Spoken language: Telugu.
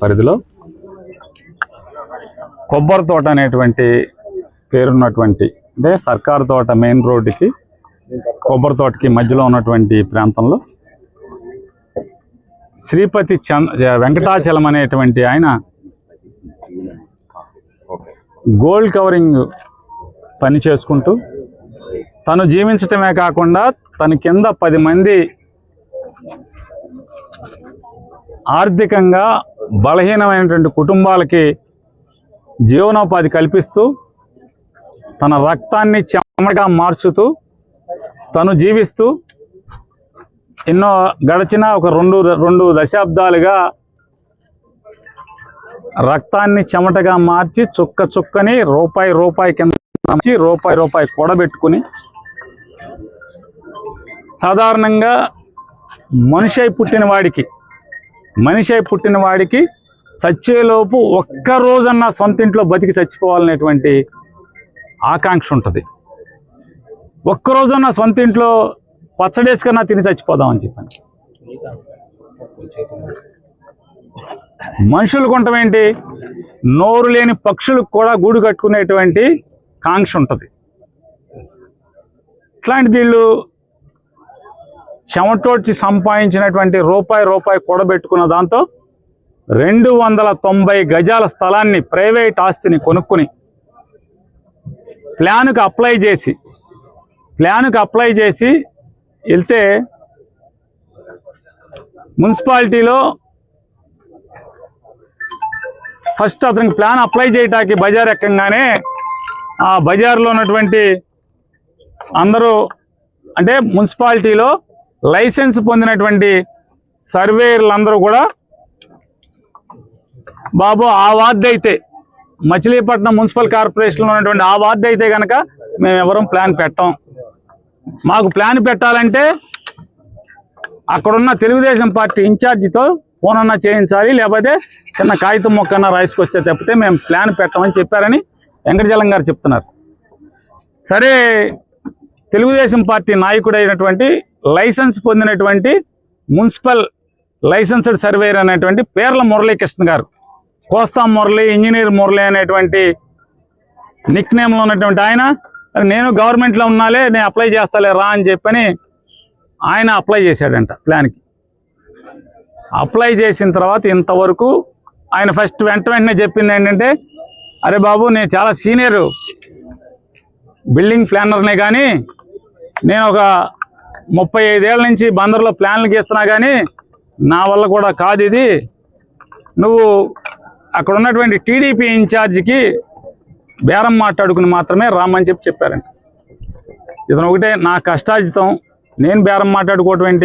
పరిధిలో కొబ్బరి తోట అనేటువంటి పేరున్నటువంటి అంటే సర్కారు తోట మెయిన్ రోడ్డుకి కొబ్బరి తోటకి మధ్యలో ఉన్నటువంటి ప్రాంతంలో శ్రీపతి వెంకటాచలం అనేటువంటి ఆయన గోల్డ్ కవరింగ్ పని చేసుకుంటూ తను జీవించటమే కాకుండా తన కింద 10 మంది ఆర్థికంగా బలహీనమైనటువంటి కుటుంబాలకి జీవనోపాధి కల్పిస్తూ తన రక్తాన్ని చెమటగా మార్చుతూ తను జీవిస్తూ ఎన్నో గడిచిన ఒక రెండు దశాబ్దాలుగా రక్తాన్ని చెమటగా మార్చి చుక్క చుక్కని రూపాయి కింద రూపాయి కూడబెట్టుకుని సాధారణంగా మనిషి పుట్టిన వాడికి చచ్చేలోపు ఒక్కరోజన్నా సొంత ఇంట్లో బతికి చచ్చిపోవాలనేటువంటి ఆకాంక్ష ఉంటుంది. ఒక్కరోజన్నా సొంత ఇంట్లో పచ్చడేసుకన్నా తిని చచ్చిపోదామని చెప్పాను. మనుషులు కొంటమేంటి, నోరు లేని పక్షులకు కూడా గూడు కట్టుకునేటువంటి కాంక్ష ఉంటుంది. ఇట్లాంటి వీళ్ళు చెమటోడ్చి సంపాదించినటువంటి రూపాయి కూడబెట్టుకున్న దాంతో 290 గజాల స్థలాన్ని ప్రైవేట్ ఆస్తిని కొనుక్కుని ప్లాన్కు అప్లై చేసి వెళ్తే మున్సిపాలిటీలో ఫస్ట్ అతనికి ప్లాన్ అప్లై చేయటానికి బజార్ ఎక్కంగానే ఆ బజార్లో ఉన్నటువంటి అందరూ అంటే మున్సిపాలిటీలో లైసెన్స్ పొందినటువంటి సర్వేయర్లందరూ కూడా బాబు ఆ వార్డు అయితే మచిలీపట్నం మున్సిపల్ కార్పొరేషన్లో ఉన్నటువంటి ఆ వార్డు అయితే కనుక మేము ఎవరం ప్లాన్ పెట్టాం. మాకు ప్లాన్ పెట్టాలంటే అక్కడున్న తెలుగుదేశం పార్టీ ఇన్ఛార్జితో ఫోన్ అన్నా చేయించాలి, లేకపోతే చిన్న కాగితం మొక్కన్నా రాసుకొస్తే తప్పితే మేము ప్లాన్ పెట్టామని చెప్పారని వెంకటచలం గారు చెప్తున్నారు. సరే, తెలుగుదేశం పార్టీ నాయకుడు అయినటువంటి లైసెన్స్ పొందినటువంటి మున్సిపల్ లైసెన్స్డ్ సర్వేయర్ అనేటువంటి పేర్ల మురళీకృష్ణ గారు, కోస్తా మురళి, ఇంజనీర్ మురళి అనేటువంటి నిక్ నేమ్లో ఉన్నటువంటి ఆయన, నేను గవర్నమెంట్లో ఉన్నాలే నేను అప్లై చేస్తాలే రా అని చెప్పని ఆయన అప్లై చేశాడంట ప్లాన్కి. అప్లై చేసిన తర్వాత ఇంతవరకు ఆయన ఫస్ట్ వెంటనే చెప్పింది ఏంటంటే, అరే బాబు నేను చాలా సీనియర్ బిల్డింగ్ ప్లానర్నే కానీ నేను ఒక 35 ఏళ్ళ నుంచి బందర్లో ప్లాన్లు గీస్తున్నా కానీ నా వల్ల కూడా కాదు ఇది, నువ్వు అక్కడ ఉన్నటువంటి టీడీపీ ఇన్ఛార్జికి బేరం మాట్లాడుకుని మాత్రమే రామని చెప్పారంట. ఇతను ఒకటే, నా కష్టార్జితం నేను బేరం మాట్లాడుకోవటం ఏంటి,